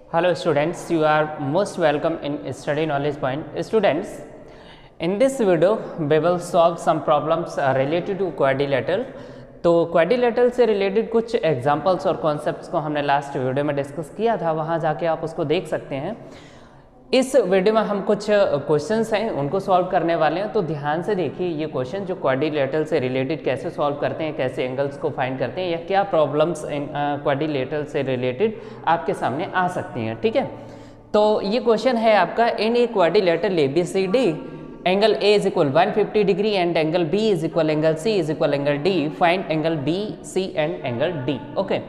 Hello students, you are most welcome in Study Knowledge Point. Students, in this video we will solve some problems related to quadrilateral. तो quadrilateral से related कुछ examples और concepts को हमने last video में discuss किया था, वहाँ जाके आप उसको देख सकते हैं। इस वीडियो में हम कुछ क्वेश्चंस हैं उनको सॉल्व करने वाले हैं, तो ध्यान से देखिए ये क्वेश्चन जो क्वाड्रिलेटरल से रिलेटेड कैसे सॉल्व करते हैं, कैसे एंगल्स को फाइंड करते हैं, या क्या प्रॉब्लम्स क्वाड्रिलेटरल से रिलेटेड आपके सामने आ सकती हैं। ठीक है, तो ये क्वेश्चन है आपका, in a quadrilateral ABCD angle A is equal 150 degree and angle B is equal angle C is equal angle D, find angle B, C and angle D। Okay,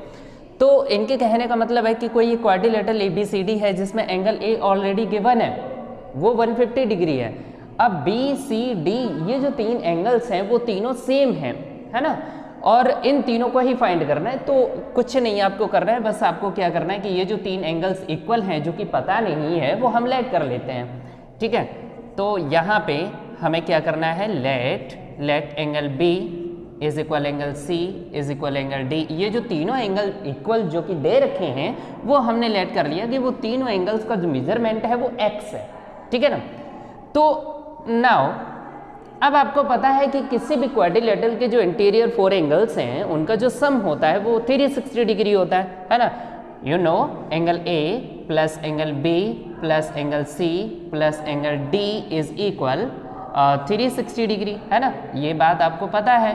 तो इनके कहने का मतलब है कि कोई क्वाड्रिलेटरल ABCD है जिसमें एंगल A ऑलरेडी गिवन है, वो 150 डिग्री है। अब B, C, D ये जो तीन एंगल्स हैं वो तीनों सेम हैं, है ना, और इन तीनों को ही फाइंड करना है। तो कुछ नहीं आपको करना है, बस आपको क्या करना है कि ये जो तीन एंगल्स इक्वल हैं जो कि पता नहीं है वो हम लेट कर लेते हैं। ठीक है, तो यहाँ पे हमें क्या करना है, let angle B is equal angle C is equal angle D। ये जो तीनों एंगल इक्वल जो कि दे रखे हैं वो हमने लेट कर लिया कि वो तीनों एंगल्स का जो मेजरमेंट है वो x है। ठीक है ना, तो नाउ अब आपको पता है कि किसी भी क्वाड्रिलेटरल के जो इंटीरियर 4 एंगल्स हैं उनका जो सम होता है वो 360 डिग्री होता है ना। You know angle A plus angle B plus angle C plus angle D is equal 360 degree, है ना, ये बात आपको पता है।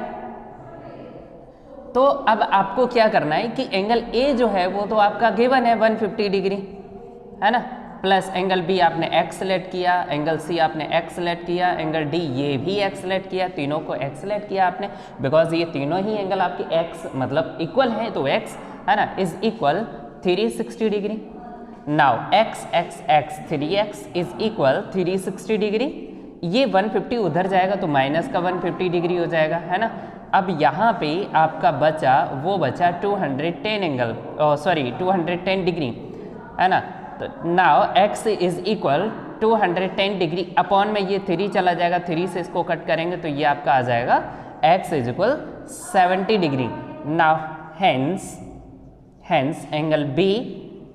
तो अब आपको क्या करना है कि एंगल A जो है वो तो आपका गिवन है 150 डिग्री, है ना, प्लस एंगल B आपने x सेलेक्ट किया, एंगल C आपने x सेलेक्ट किया, एंगल D ये भी x सेलेक्ट किया, तीनों को x सेलेक्ट किया आपने, बिकॉज ये तीनों ही एंगल आपके x मतलब इक्वल है, तो x है ना is equal 360 degree. Now x 3x is equal 360 degree. ये 150 उधर जाएगा तो माइनस का 150 डिग्री हो जाएगा, है ना। अब यहाँ पे आपका बचा 210 डिग्री, है ना। तो now x is equal 210 degree, upon में ये 3 चला जाएगा, 3 से इसको कट करेंगे तो ये आपका आ जाएगा x is equal 70 degree. Now hence angle B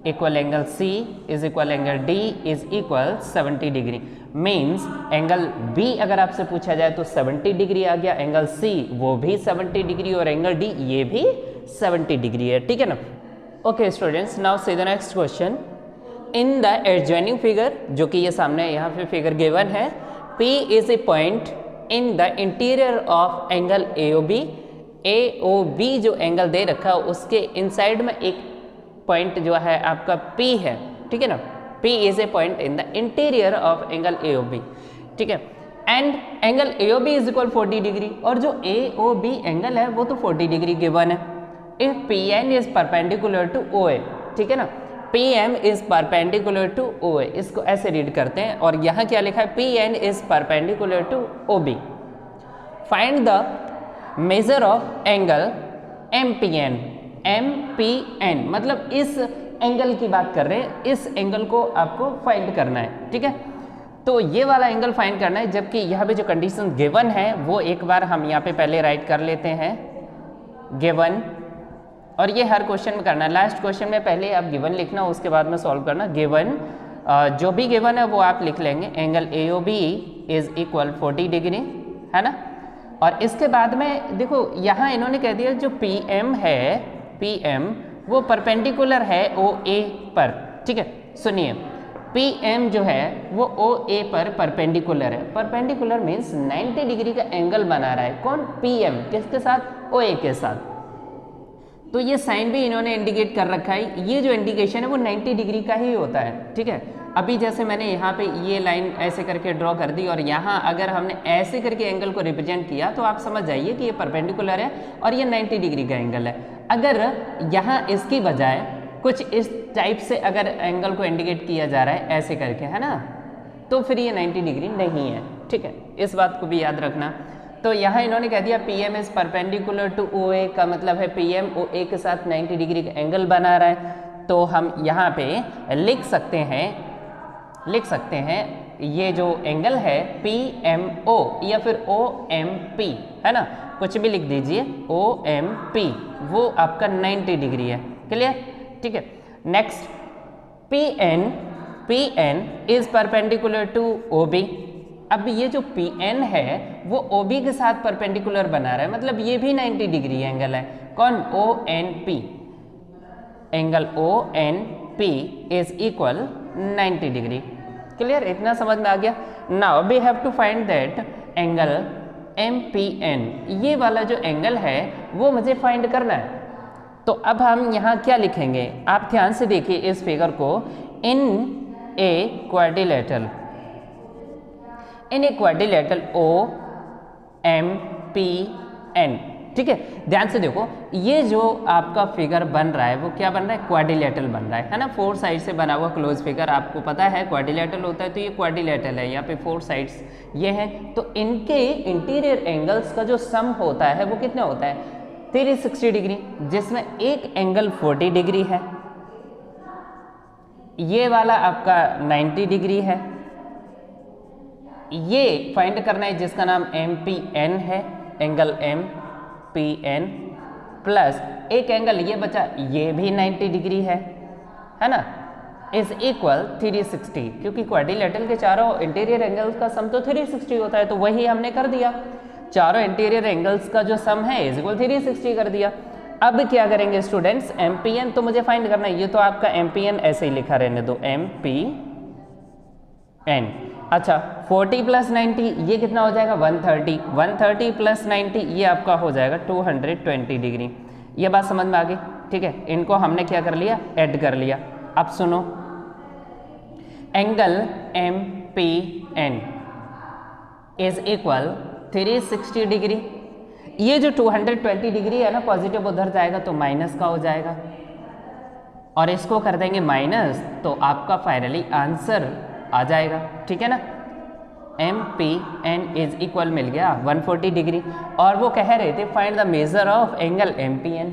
equal angle C is equal angle D is equal 70 degree. Means angle B अगर आपसे पूछा जाए तो 70 डिग्री आ गया, एंगल C वो भी 70 डिग्री और एंगल D ये भी 70 डिग्री है। ठीक है ना। Okay students, now see the next question. In the adjoining figure, जो कि ये सामने यहाँ पे फिगर गिवन है, P is a point in the interior of angle AOB जो एंगल दे रखा है उसके इनसाइड में एक पॉइंट जो है आपका P है। ठीक है ना, P is a point in the interior of angle AOB। ठीक है, and angle AOB is equal 40 degree, और जो AOB एंगल है वो तो 40 डिग्री गिवन है। If PN is perpendicular to OA, ठीक है ना, PM is perpendicular to OA, इसको ऐसे रीड करते हैं, और यहाँ क्या लिखा है, PN is perpendicular to OB। Find the measure of angle MPN मतलब इस एंगल की बात कर रहे हैं, इस एंगल को आपको फाइंड करना है। ठीक है, तो ये वाला एंगल फाइंड करना है, जबकि यहाँ पे जो कंडीशन गिवन है वो एक बार हम यहाँ पे पहले राइट कर लेते हैं, गिवन, और ये हर क्वेश्चन में करना है। लास्ट क्वेश्चन में पहले आप गिवन लिखना, उसके बाद में सॉल्व करना। गिवन जो भी गिवन है वो आप लिख लेंगे, angle AOB is equal 40 degree, है ना। और इसके बाद में देखो यहाँ इन्होंने कह दिया जो PM है, PM वो परपेंडिकुलर है OA पर। ठीक है, सुनिए, PM जो है वो OA पर परपेंडिकुलर है। परपेंडिकुलर मीन्स 90 डिग्री का एंगल बना रहा है। कौन? PM, किसके साथ? OA के साथ। तो ये साइन भी इन्होंने इंडिकेट कर रखा है, ये जो इंडिकेशन है वो 90 डिग्री का ही होता है। ठीक है, अभी जैसे मैंने यहाँ पे ये लाइन ऐसे करके ड्रॉ कर दी, और यहाँ अगर हमने ऐसे करके एंगल को रिप्रेजेंट किया तो आप समझ जाइए कि ये परपेंडिकुलर है और ये 90 डिग्री का एंगल है। अगर यहाँ इसकी बजाय कुछ इस टाइप से अगर एंगल को इंडिकेट किया जा रहा है ऐसे करके, है ना, तो फिर ये 90 डिग्री नहीं है। ठीक है, इस बात को भी याद रखना। तो यहाँ इन्होंने कह दिया PM is perpendicular to OA, का मतलब है PM OA के साथ 90 डिग्री का एंगल बना रहा है। तो हम यहाँ पे लिख सकते हैं ये जो एंगल है PMO या फिर OMP, है ना, कुछ भी लिख दीजिए, OMP वो आपका 90 डिग्री है। क्लियर? ठीक है, next P N is perpendicular to O B. अब ये जो पी एन है वो ओ बी के साथ परपेंडिकुलर बना रहा है, मतलब ये भी 90 डिग्री एंगल है। कौन? O N P, angle O N P is equal 90 degree. Clear? इतना समझ में आ गया। Now we have to find that angle M P N, ये वाला जो एंगल है वो मुझे फाइंड करना है। तो अब हम यहाँ क्या लिखेंगे, आप ध्यान से देखिए इस फिगर को। In a quadrilateral, in a quadrilateral O M P N, ठीक है, ध्यान से देखो, ये जो आपका फिगर बन रहा है वो क्या बन रहा है? क्वाड्रिलेटरल बन रहा है ना, 4 साइड से बना हुआ क्लोज फिगर। आपको पता है क्वाड्रिलेटरल होता है, तो ये क्वाड्रिलेटरल है, यहाँ पे 4 साइड्स ये हैं। तो इनके इंटीरियर एंगल्स का जो सम होता है वो कितना होता है? 360 डिग्री, जिसमें एक एंगल 40 डिग्री है, ये वाला आपका 90 डिग्री है। ये फाइंड करना है जिसका नाम एम पी एन है, angle M P N, plus एक एंगल ये बचा, ये भी 90 डिग्री है ना, इज इक्वल 360, क्योंकि क्वाड्रिलेटरल के चारों इंटीरियर एंगल्स का सम तो 360 होता है, तो वही हमने कर दिया। चारों इंटीरियर एंगल्स का जो सम है इज इक्वल 360 कर दिया। अब क्या करेंगे स्टूडेंट्स? एम पी एन तो मुझे फाइंड करना है, ये तो आपका एम पी एन ऐसे ही लिखा रहने दो, एम पी एन। अच्छा, 40 प्लस 90 ये कितना हो जाएगा? 130, 130 प्लस 90 ये आपका हो जाएगा 220 डिग्री। ये बात समझ में आ गई? ठीक है, इनको हमने क्या कर लिया? ऐड कर लिया। अब सुनो, angle M P N is equal 360 degree. ये जो 220 डिग्री है ना, पॉजिटिव उधर जाएगा तो माइनस का हो जाएगा, और इसको कर देंगे माइनस, तो आपका फाइनली आंसर आ जाएगा। ठीक है ना, M P N is equal मिल गया 140 डिग्री। और वो कह रहे थे find the measure of angle M P N,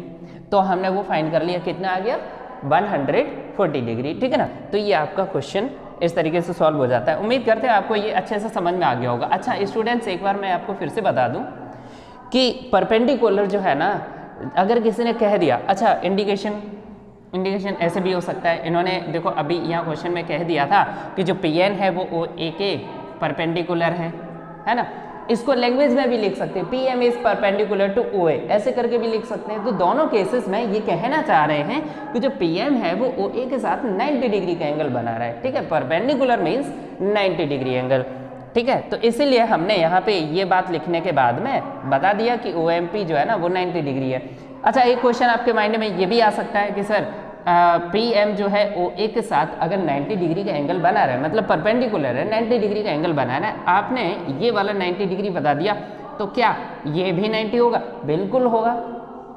तो हमने वो फाइंड कर लिया, कितना आ गया? 140 डिग्री। ठीक है ना, तो ये आपका क्वेश्चन इस तरीके से सॉल्व हो जाता है। उम्मीद करते हैं आपको ये अच्छे से समझ में आ गया होगा। अच्छा स्टूडेंट्स, एक बार मैं आपको फिर से बता दूं कि परपेंडिकुलर जो है ना, अगर किसी ने कह दिया, अच्छा इंडिकेशन ऐसे भी हो सकता है। इन्होंने देखो अभी यहाँ क्वेश्चन में कह दिया था कि जो पी एन है वो ओ ए के परपेंडिकुलर है ना, इसको लैंग्वेज में भी लिख सकते हैं, P M is perpendicular to O A, ऐसे करके भी लिख सकते हैं। तो दोनों केसेस में ये कहना चाह रहे हैं कि जो पी एम है वो ओ ए के साथ 90 डिग्री का एंगल बना रहा है। ठीक है, परपेंडिकुलर मीन्स 90 डिग्री एंगल। ठीक है, तो इसीलिए हमने यहाँ पे ये बात लिखने के बाद में बता दिया कि ओ एम पी जो है ना वो 90 डिग्री है। अच्छा, एक क्वेश्चन आपके माइंड में ये भी आ सकता है कि सर पी एम जो है ओ ए के साथ अगर 90 डिग्री का एंगल बना रहा है, मतलब परपेंडिकुलर है, 90 डिग्री का एंगल बना रहा है, आपने ये वाला 90 डिग्री बता दिया, तो क्या ये भी 90 होगा? बिल्कुल होगा।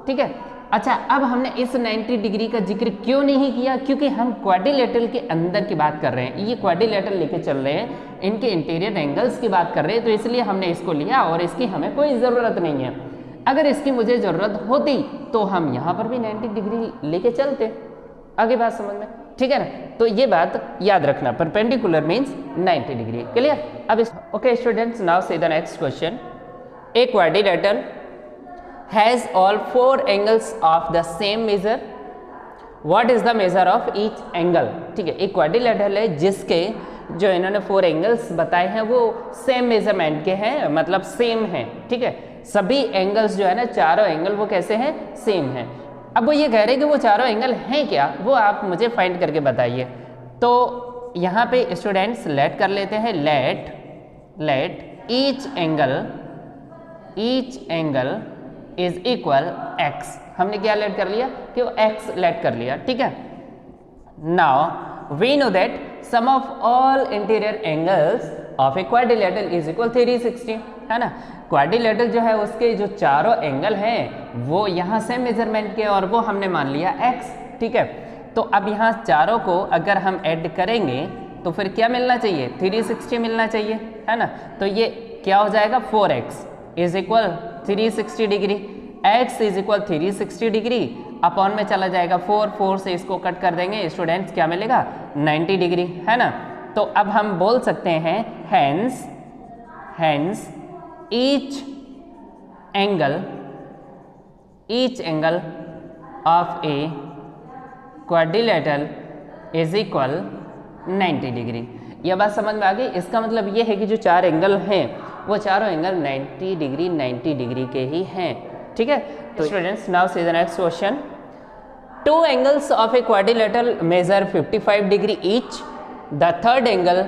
ठीक है, अच्छा अब हमने इस 90 डिग्री का जिक्र क्यों नहीं किया? क्योंकि हम क्वाड्रिलेटरल के अंदर की बात कर रहे हैं, ये क्वाड्रिलेटरल लेके चल रहे हैं, इनके इंटीरियर एंगल्स की बात कर रहे हैं, तो इसलिए हमने इसको लिया और इसकी हमें कोई ज़रूरत नहीं है। अगर इसकी मुझे ज़रूरत होती तो हम यहाँ पर भी 90 डिग्री लेके चलते। आगे बात समझ में? ठीक है ना, तो ये बात याद रखना, परपेंडिकुलर मीन्स 90 डिग्री। क्लियर? अब इस okay students, now see the next question. A quadrilateral has all 4 angles of the same measure. What is the measure of each angle? ठीक है, एक क्वाड्रिलेटरल है जिसके जो इन्होंने 4 एंगल्स बताए हैं वो सेम मेजरमेंट के हैं, मतलब सेम हैं। ठीक है, सभी एंगल्स जो है ना, चारों एंगल वो कैसे हैं? सेम हैं। अब वो ये कह रहे हैं कि वो चारों एंगल हैं क्या, वो आप मुझे फाइंड करके बताइए। तो यहाँ पे स्टूडेंट्स लेट कर लेते हैं, let each angle is equal x। हमने क्या लेट कर लिया कि वो x लेट कर लिया। ठीक है, now we know that sum of all interior angles of a quadrilateral is equal 360, है ना। क्वाड्रिलेटरल जो है उसके जो चारों एंगल हैं वो यहाँ से मेजरमेंट के, और वो हमने मान लिया x। ठीक है, तो अब यहाँ चारों को अगर हम ऐड करेंगे तो फिर क्या मिलना चाहिए? 360 मिलना चाहिए, है ना। तो ये क्या हो जाएगा? 4x is equal 360 degree, x is equal 360 degree, upon में चला जाएगा 4 से इसको कट कर देंगे स्टूडेंट्स, क्या मिलेगा? 90 डिग्री, है ना। तो अब हम बोल सकते हैं hence each angle of a quadrilateral is equal 90 degree. यह बात समझ में आ गई। इसका मतलब ये है कि जो चार एंगल हैं वो चारों एंगल 90 डिग्री के ही हैं। ठीक है, तो students now see the next question. Two angles of a quadrilateral measure 55 degree each, the third angle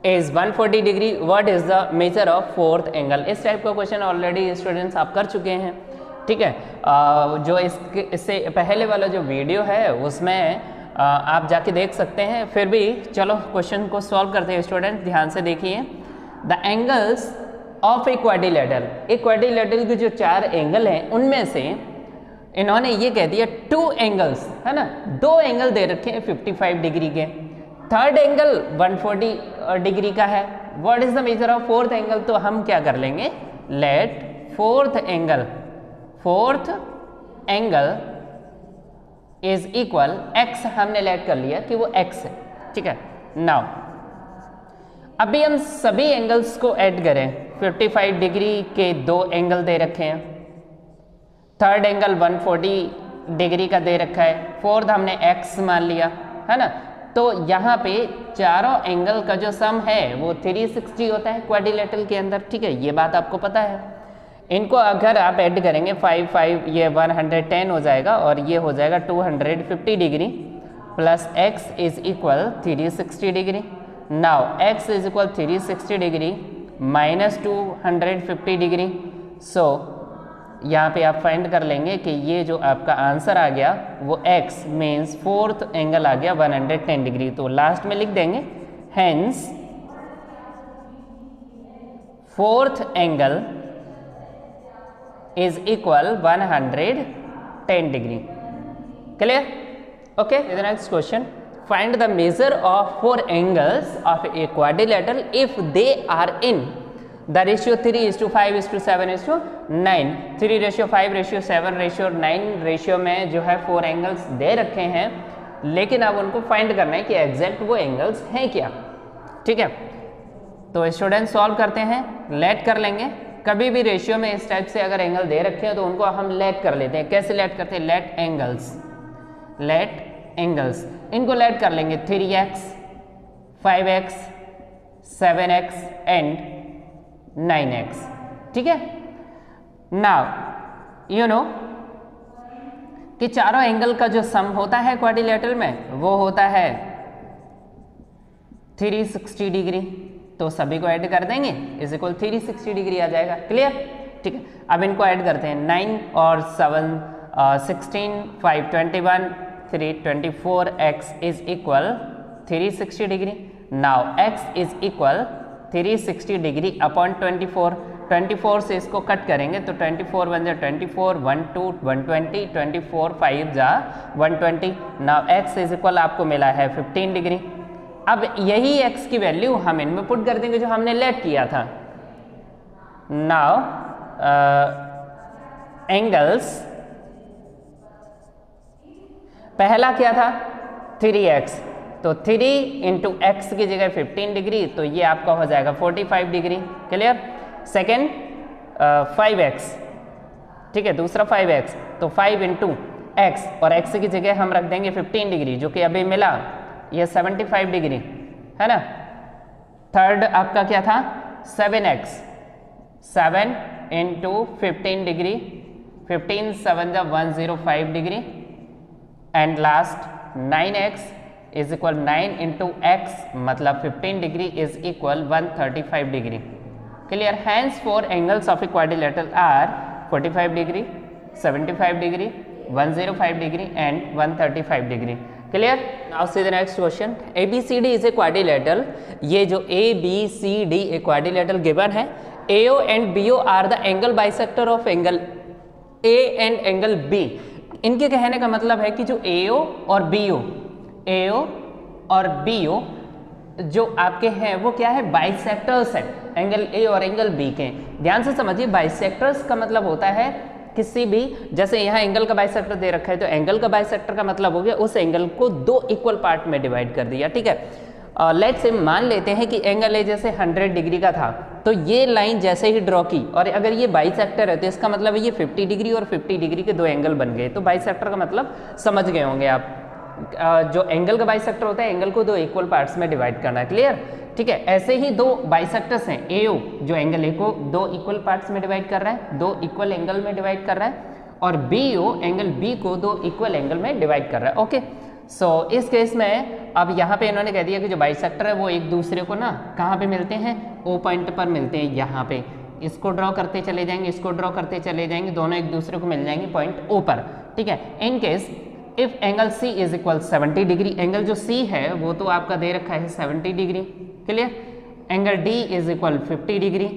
is 140 degree, what is the measure of fourth angle. इस टाइप का क्वेश्चन ऑलरेडी स्टूडेंट्स आप कर चुके हैं। ठीक है, जो इससे पहले वाला जो वीडियो है उसमें आप जाके देख सकते हैं। फिर भी चलो क्वेश्चन को सॉल्व करते हैं स्टूडेंट, ध्यान से देखिए। The angles of a quadrilateral, एक क्वाड्रिलेटरल के जो चार एंगल हैं उनमें से इन्होंने ये कह दिया टू एंगल्स, है ना, दो एंगल दे रखे हैं 55 डिग्री के, थर्ड एंगल 140 डिग्री का है। What is the measure of fourth angle, तो हम क्या कर लेंगे, let fourth angle is equal x, हमने लेट कर लिया कि वो x है। ठीक है, नाउ अभी हम सभी एंगल्स को ऐड करें। 55 डिग्री के दो एंगल दे रखे हैं, थर्ड एंगल 140 डिग्री का दे रखा है, फोर्थ हमने x मान लिया, है ना। तो यहाँ पे चारों एंगल का जो सम है वो 360 होता है क्वाड्रिलेटरल के अंदर। ठीक है, ये बात आपको पता है। इनको अगर आप ऐड करेंगे 5 ये 110 हो जाएगा और ये हो जाएगा 250 degree plus x is equal 360 degree. Now x is equal 360 degree minus 250 degree. So यहाँ पे आप फाइंड कर लेंगे कि ये जो आपका आंसर आ गया वो x मीन्स फोर्थ एंगल आ गया 110 डिग्री। तो लास्ट में लिख देंगे hence fourth angle is equal 110 degree. Clear? Okay, the next question. Find the measure of four angles of a quadrilateral if they are in the ratio 3:5:7:9. 3:5:7:9 ratio में जो है four angles दे रखे हैं, लेकिन अब उनको फाइंड करना है कि एग्जैक्ट वो एंगल्स हैं क्या। ठीक है, तो स्टूडेंट सॉल्व करते हैं, लेट कर लेंगे। कभी भी रेशियो में इस टाइप से अगर एंगल दे रखे हैं तो उनको हम लेट कर लेते हैं। कैसे लेट करते हैं, लेट एंगल्स, इनको लेट कर लेंगे 3x 5x 7x and 9x। ठीक है, नाउ यू नो कि चारों एंगल का जो सम होता है क्वाड्रिलेटरल में वो होता है 360 डिग्री। तो सभी को ऐड कर देंगे इज इक्वल 360 डिग्री आ जाएगा। क्लियर? ठीक है, अब इनको ऐड करते हैं। 9 और 7 16 5 21 3 24 x is equal 360 degree. Now x is equal 360 degree upon 24 से इसको कट करेंगे तो 24 बन जाए 24 1 2 120 24 5 जा 120। नाउ x इज इक्वल आपको मिला है 15 डिग्री। अब यही x की वैल्यू हम इनमें पुट कर देंगे जो हमने लेट किया था। नाउ एंगल्स, पहला क्या था 3x, तो 3 इंटू एक्स की जगह 15 डिग्री, तो ये आपका हो जाएगा 45 डिग्री। क्लियर? सेकेंड 5x, ठीक है, दूसरा 5x, तो 5 इंटू एक्स और x की जगह हम रख देंगे 15 डिग्री जो कि अभी मिला ये 75 डिग्री, है ना। थर्ड आपका क्या था 7x, 7 इंटू 15 डिग्री, 15 7 जा 105 degree and last 9x is equal 9 into x मतलब 15 degree is equal 135 degree. Clear? Hence four angles of a quadrilateral are 45 degree, 75 degree, 105 degree and 135 degree. Clear? Now see the next question. ABCD is a quadrilateral. ये जो ABCD a quadrilateral given है, AO and BO are the angle bisector of angle A and angle B। इनके कहने का मतलब है कि जो AO और BO जो आपके हैं वो क्या है, बाइसेक्टर्स है, एंगल A और एंगल B के। ध्यान से समझिए, बाइसेक्टर्स का मतलब होता है किसी भी, जैसे यहाँ एंगल का बाइसेक्टर दे रखा है तो एंगल का बाइसेक्टर का मतलब हो गया उस एंगल को दो इक्वल पार्ट में डिवाइड कर दिया। ठीक है, लेट्स से मान लेते हैं कि एंगल ए जैसे 100 डिग्री का था, तो ये लाइन जैसे ही ड्रॉ की और अगर ये बाइसेक्टर है तो इसका मतलब है ये 50 डिग्री और 50 डिग्री के दो एंगल बन गए। तो बाइसेक्टर का मतलब समझ गए होंगे आप। जो एंगल का बाइसेक्टर होता है, एंगल को दो इक्वल पार्ट्स में डिवाइड करना है, क्लियर, ठीक है। ऐसे ही दो बाइसेक्टर्स हैं, एओ जो एंगल ए को दो इक्वल पार्ट्स में डिवाइड कर रहा है, दो इक्वल एंगल में डिवाइड कर रहा है, और बीओ एंगल बी को दो इक्वल एंगल में डिवाइड कर रहा है, ओके। सो इस केस में अब यहाँ पे इन्होंने कह दिया कि जो बाइसेक्टर है वो एक दूसरे को ना कहाँ पे मिलते हैं, ओ पॉइंट पर मिलते हैं, यहाँ पे। इसको ड्रॉ करते चले जाएंगे, इसको ड्रॉ करते चले जाएंगे, दोनों एक दूसरे को मिल जाएंगे पॉइंट ओ पर, ठीक है। In case if angle C is equal 70 degree, angle जो सी है वो तो आपका दे रखा है 70 degree, clear. Angle D is equal 50 degree.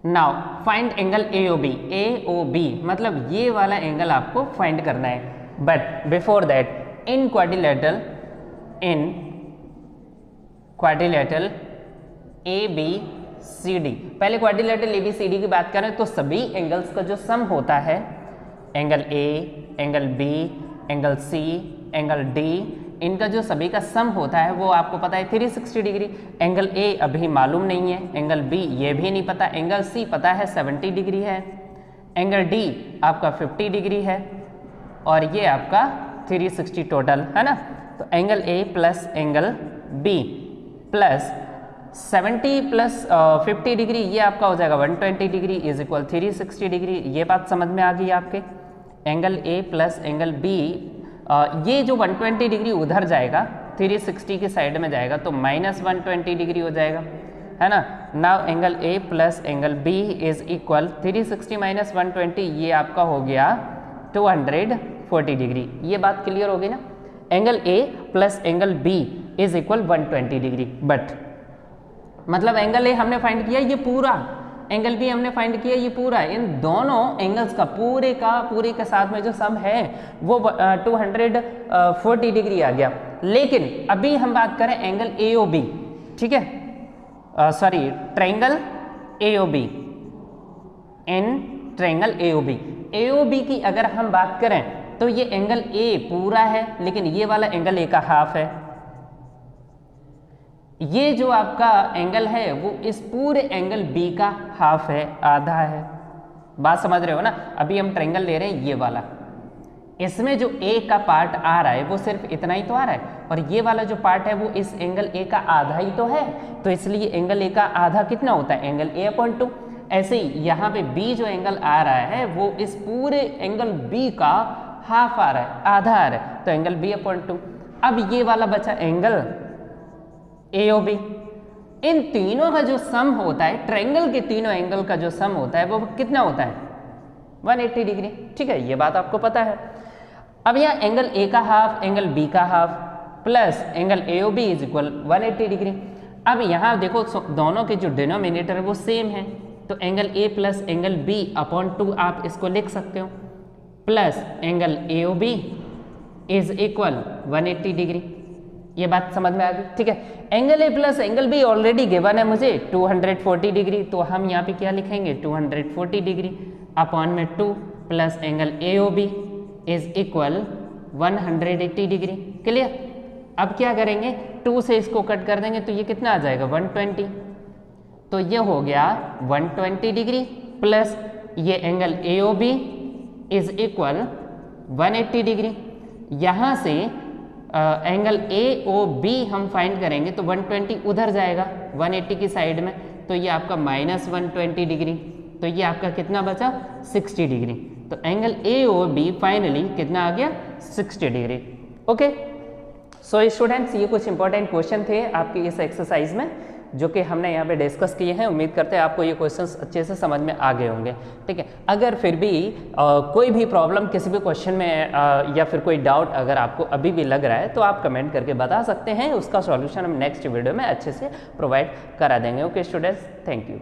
Now find angle A O B, A O B मतलब ये वाला एंगल आपको फाइंड करना है। But before that in quadrilateral A B C D, पहले quadrilateral A B C D की बात करें तो सभी एंगल्स का जो सम होता है, angle A, angle B, angle C, angle D, इनका जो सभी का सम होता है वो आपको पता है 360 डिग्री। एंगल ए अभी मालूम नहीं है, एंगल बी ये भी नहीं पता, एंगल सी पता है 70 डिग्री है, एंगल डी आपका 50 डिग्री है, और ये आपका 360 टोटल है ना। तो angle A plus angle B plus 70 plus 50 degree, ये आपका हो जाएगा 120 डिग्री इज इक्वल 360 डिग्री। ये बात समझ में आ गई आपके। Angle A plus angle B, ये जो 120 डिग्री उधर जाएगा 360 की साइड में जाएगा तो माइनस 120 डिग्री हो जाएगा, है ना। Now angle A plus angle B is equal 360 minus 120, ये आपका हो गया 240 डिग्री। ये बात क्लियर होगी ना। Angle A plus angle B is equal 120 degree, but मतलब एंगल ए हमने फाइंड किया ये पूरा, एंगल बी हमने फाइंड किया ये पूरा, इन दोनों एंगल्स का पूरे के साथ में जो सम है वो 240 डिग्री आ गया। लेकिन अभी हम बात करें एंगल एओबी, ठीक है, sorry triangle AOB, in triangle AOB, AOB की अगर हम बात करें तो ये एंगल ए पूरा है, लेकिन ये वाला एंगल ए का हाफ है। ये जो आपका एंगल है वो इस पूरे एंगल बी का हाफ है, आधा है। बात समझ रहे हो ना। अभी हम ट्रायंगल ले रहे हैं ये वाला, इसमें जो ए का पार्ट आ रहा है वो सिर्फ इतना ही तो आ रहा है, और ये वाला जो पार्ट है वो इस एंगल ए का आधा ही तो है, तो इसलिए एंगल ए का आधा कितना होता है, एंगल ए अपॉन 2। ऐसे ही यहाँ पे बी जो एंगल आ रहा है वो इस पूरे एंगल बी का हाफ आ रहा है, आधा आ रहा है, तो एंगल बी अपॉन 2। अब ये वाला बचा एंगल एओबी। इन तीनों का जो सम होता है, ट्रायंगल के तीनों एंगल का जो सम होता है वो कितना होता है, 180 डिग्री, ठीक है, ये बात आपको पता है। अब यहाँ एंगल ए का हाफ, एंगल बी का half plus angle AOB is equal 180 degree. अब यहाँ देखो दोनों के जो डिनोमिनेटर है वो सेम है, तो angle A plus angle B upon 2 आप इसको लिख सकते हो, plus angle AOB is equal 180 degree. ये बात समझ में आ गई, ठीक है। Angle A plus angle B already given है मुझे 240 डिग्री, तो हम यहाँ पे क्या लिखेंगे 240 डिग्री अपॉन में 2 plus angle AOB is equal 180 degree, clear. अब क्या करेंगे, 2 से इसको कट कर देंगे तो ये कितना आ जाएगा 120, तो ये हो गया 120 डिग्री प्लस ये angle AOB is equal 180 degree. यहाँ से एंगल ए ओ बी हम फाइंड करेंगे तो 120 उधर जाएगा 180 की साइड में, तो ये आपका माइनस 120 डिग्री, तो ये आपका कितना बचा 60 डिग्री। तो angle A O B finally कितना आ गया 60 डिग्री, ओके। सो स्टूडेंट्स, ये कुछ इंपॉर्टेंट क्वेश्चन थे आपके इस एक्सरसाइज में जो कि हमने यहाँ पे डिस्कस किए हैं। उम्मीद करते हैं आपको ये क्वेश्चंस अच्छे से समझ में आ गए होंगे, ठीक है। अगर फिर भी कोई भी प्रॉब्लम किसी भी क्वेश्चन में या फिर कोई डाउट अगर आपको अभी भी लग रहा है तो आप कमेंट करके बता सकते हैं, उसका सॉल्यूशन हम नेक्स्ट वीडियो में अच्छे से प्रोवाइड करा देंगे। Okay students, thank you.